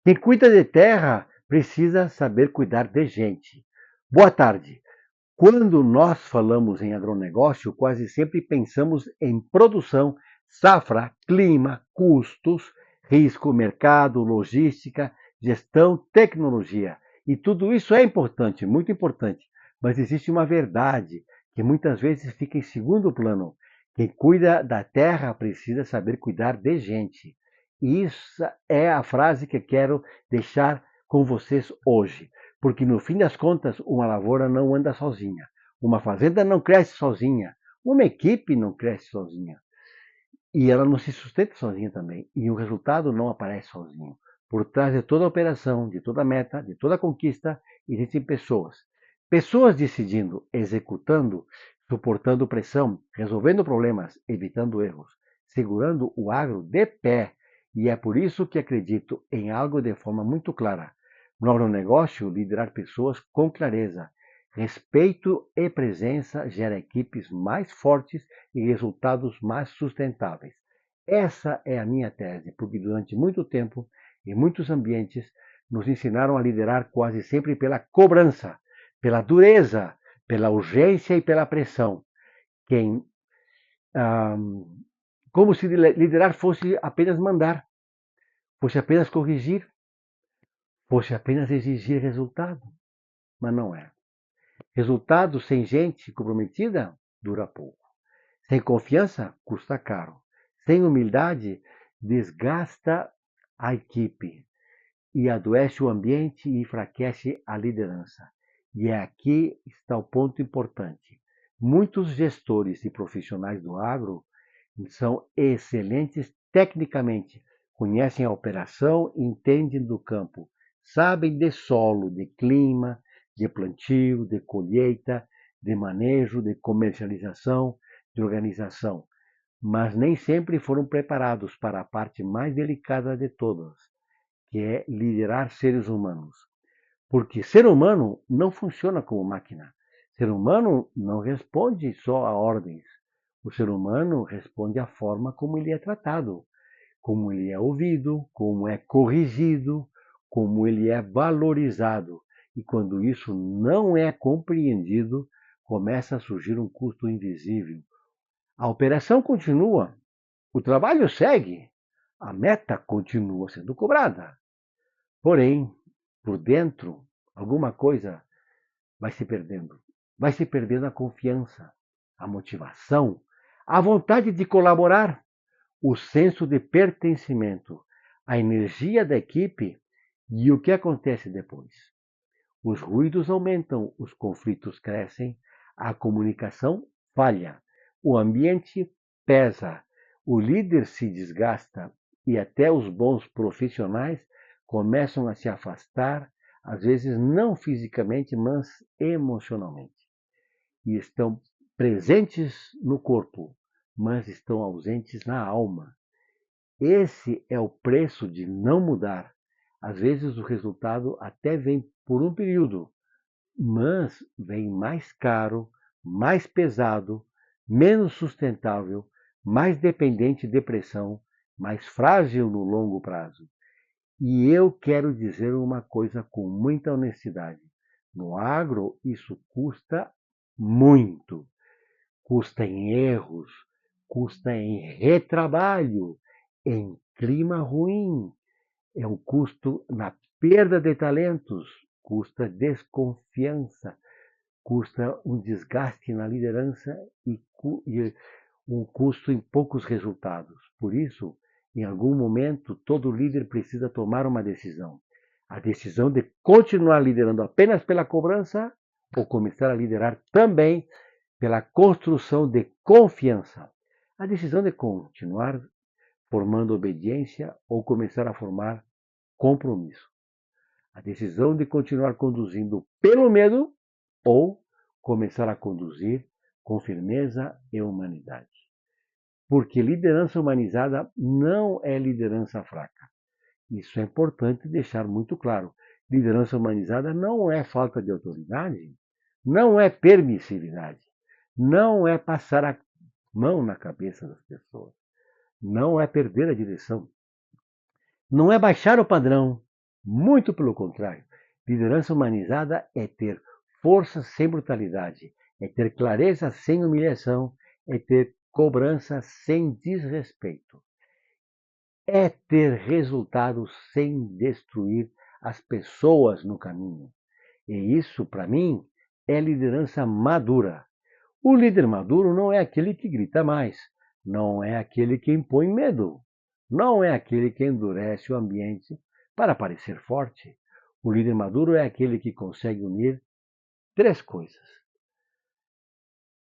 Quem cuida de terra precisa saber cuidar de gente. Boa tarde. Quando nós falamos em agronegócio, quase sempre pensamos em produção, safra, clima, custos, risco, mercado, logística, gestão, tecnologia. E tudo isso é importante, muito importante. Mas existe uma verdade que muitas vezes fica em segundo plano. Quem cuida da terra precisa saber cuidar de gente. E isso é a frase que quero deixar com vocês hoje. Porque no fim das contas, uma lavoura não anda sozinha. Uma fazenda não cresce sozinha. Uma equipe não cresce sozinha. E ela não se sustenta sozinha também. E o resultado não aparece sozinho. Por trás de toda operação, de toda meta, de toda conquista, existem pessoas. Pessoas decidindo, executando, suportando pressão, resolvendo problemas, evitando erros, segurando o agro de pé. E é por isso que acredito em algo de forma muito clara. No agronegócio, liderar pessoas com clareza. Respeito e presença gera equipes mais fortes e resultados mais sustentáveis. Essa é a minha tese, porque durante muito tempo, em muitos ambientes, nos ensinaram a liderar quase sempre pela cobrança, pela dureza, pela urgência e pela pressão. Quem, ah, como se liderar fosse apenas mandar, fosse apenas corrigir, fosse apenas exigir resultado, mas não é. Resultado sem gente comprometida dura pouco. Sem confiança, custa caro. Sem humildade, desgasta a equipe e adoece o ambiente e enfraquece a liderança. E é aqui está o ponto importante. Muitos gestores e profissionais do agro são excelentes tecnicamente, conhecem a operação, entendem do campo, sabem de solo, de clima, de plantio, de colheita, de manejo, de comercialização, de organização, mas nem sempre foram preparados para a parte mais delicada de todas, que é liderar seres humanos. Porque ser humano não funciona como máquina. Ser humano não responde só a ordens. O ser humano responde à forma como ele é tratado, como ele é ouvido, como é corrigido, como ele é valorizado. E quando isso não é compreendido, começa a surgir um custo invisível. A operação continua, o trabalho segue, a meta continua sendo cobrada. Porém, por dentro, alguma coisa vai se perdendo. Vai se perdendo a confiança, a motivação, a vontade de colaborar, o senso de pertencimento, a energia da equipe. E o que acontece depois? Os ruídos aumentam, os conflitos crescem, a comunicação falha, o ambiente pesa, o líder se desgasta e até os bons profissionais começam a se afastar, às vezes não fisicamente, mas emocionalmente. E estão presentes no corpo, mas estão ausentes na alma. Esse é o preço de não mudar. Às vezes o resultado até vem por um período, mas vem mais caro, mais pesado, menos sustentável, mais dependente de pressão, mais frágil no longo prazo. E eu quero dizer uma coisa com muita honestidade. No agro, isso custa muito. Custa em erros, custa em retrabalho, em clima ruim, é um custo na perda de talentos, custa desconfiança, custa um desgaste na liderança e um custo em poucos resultados. Por isso, em algum momento, todo líder precisa tomar uma decisão. A decisão de continuar liderando apenas pela cobrança ou começar a liderar também pela construção de confiança. A decisão de continuar formando obediência ou começar a formar compromisso. A decisão de continuar conduzindo pelo medo ou começar a conduzir com firmeza e humanidade. Porque liderança humanizada não é liderança fraca. Isso é importante deixar muito claro. Liderança humanizada não é falta de autoridade, não é permissividade, não é passar a mão na cabeça das pessoas, não é perder a direção, não é baixar o padrão, Muito pelo contrário. Liderança humanizada é ter força sem brutalidade, é ter clareza sem humilhação, é ter cobrança sem desrespeito, é ter resultados sem destruir as pessoas no caminho. E isso, para mim, é liderança madura. O líder maduro não é aquele que grita mais, não é aquele que impõe medo, não é aquele que endurece o ambiente para parecer forte. O líder maduro é aquele que consegue unir três coisas: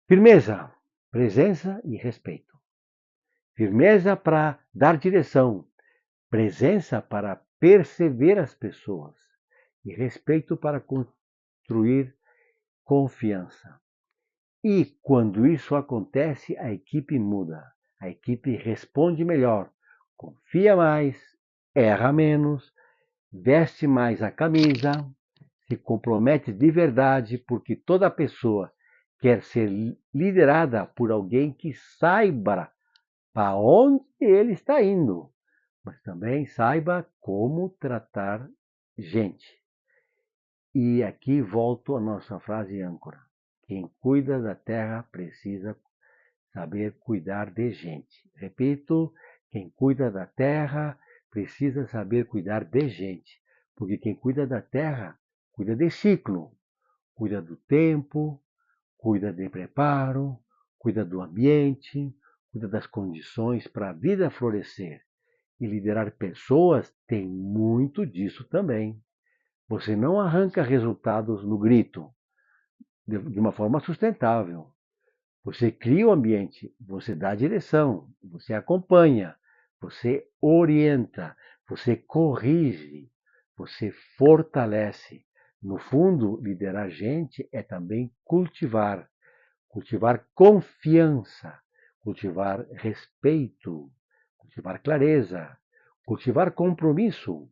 firmeza, presença e respeito. Firmeza para dar direção, presença para perceber as pessoas e respeito para construir confiança. E quando isso acontece, a equipe muda. A equipe responde melhor, confia mais, erra menos, veste mais a camisa, se compromete de verdade, porque toda pessoa quer ser liderada por alguém que saiba para onde ele está indo, mas também saiba como tratar gente. E aqui volto à nossa frase âncora. Quem cuida da terra precisa saber cuidar de gente. Repito, quem cuida da terra precisa saber cuidar de gente. Porque quem cuida da terra cuida de ciclo, cuida do tempo, cuida de preparo, cuida do ambiente, cuida das condições para a vida florescer. E liderar pessoas tem muito disso também. Você não arranca resultados no grito, de uma forma sustentável. Você cria o ambiente, você dá direção, você acompanha, você orienta, você corrige, você fortalece. No fundo, liderar gente é também cultivar confiança, cultivar respeito, cultivar clareza, cultivar compromisso,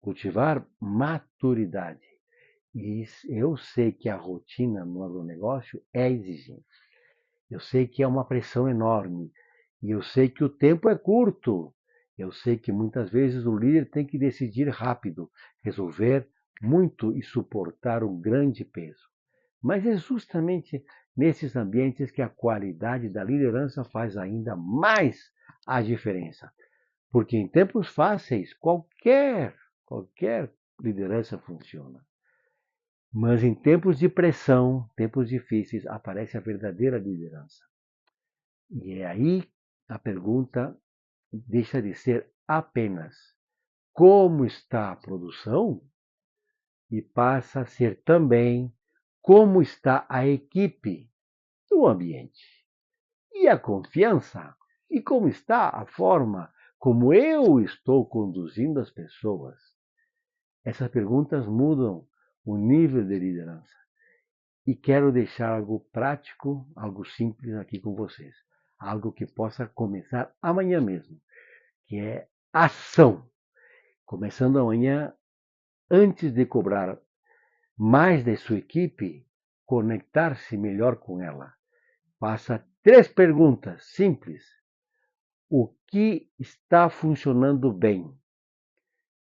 cultivar maturidade. E eu sei que a rotina no agronegócio é exigente. Eu sei que é uma pressão enorme. E eu sei que o tempo é curto. Eu sei que muitas vezes o líder tem que decidir rápido, resolver muito e suportar um grande peso. Mas é justamente nesses ambientes que a qualidade da liderança faz ainda mais a diferença. Porque em tempos fáceis, qualquer liderança funciona. Mas em tempos de pressão, tempos difíceis, aparece a verdadeira liderança. E é aí a pergunta deixa de ser apenas como está a produção e passa a ser também como está a equipe no ambiente. E a confiança? E como está a forma como eu estou conduzindo as pessoas? Essas perguntas mudam o nível de liderança. E quero deixar algo prático, algo simples aqui com vocês. Algo que possa começar amanhã mesmo, que é ação. Começando amanhã, antes de cobrar mais da sua equipe, conectar-se melhor com ela. Faça três perguntas simples. O que está funcionando bem?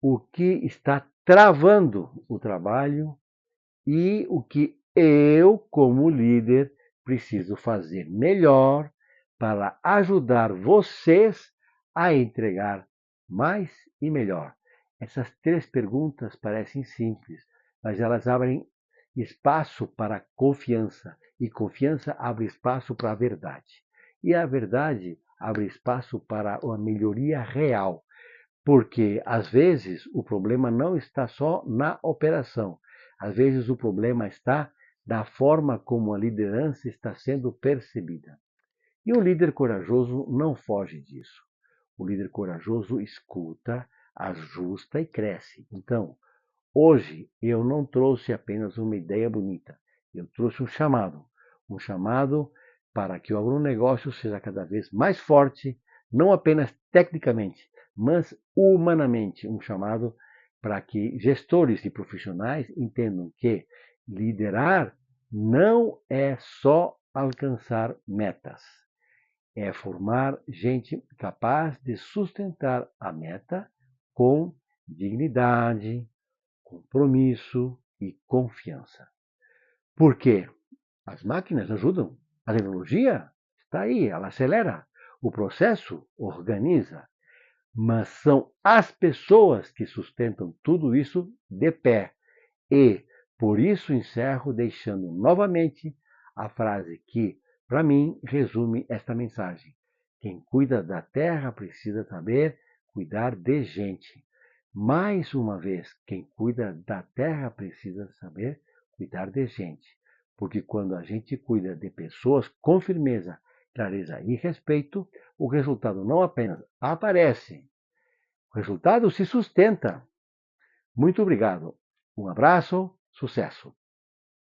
O que está travando o trabalho? E o que eu, como líder, preciso fazer melhor para ajudar vocês a entregar mais e melhor? Essas três perguntas parecem simples, mas elas abrem espaço para confiança, e confiança abre espaço para a verdade. E a verdade abre espaço para uma melhoria real, porque às vezes o problema não está só na operação, às vezes o problema está na forma como a liderança está sendo percebida. E o líder corajoso não foge disso. O líder corajoso escuta, ajusta e cresce. Então, hoje eu não trouxe apenas uma ideia bonita, eu trouxe um chamado para que o agronegócio seja cada vez mais forte, não apenas tecnicamente, mas humanamente, um chamado para que gestores e profissionais entendam que liderar não é só alcançar metas, é formar gente capaz de sustentar a meta com dignidade, compromisso e confiança. Por quê? As máquinas ajudam. A tecnologia está aí, ela acelera. O processo organiza. Mas são as pessoas que sustentam tudo isso de pé. E, por isso, encerro deixando novamente a frase que, para mim, resume esta mensagem. Quem cuida da terra precisa saber cuidar de gente. Mais uma vez, quem cuida da terra precisa saber cuidar de gente. Porque quando a gente cuida de pessoas com firmeza, clareza e respeito, o resultado não apenas aparece, o resultado se sustenta. Muito obrigado. Um abraço, sucesso!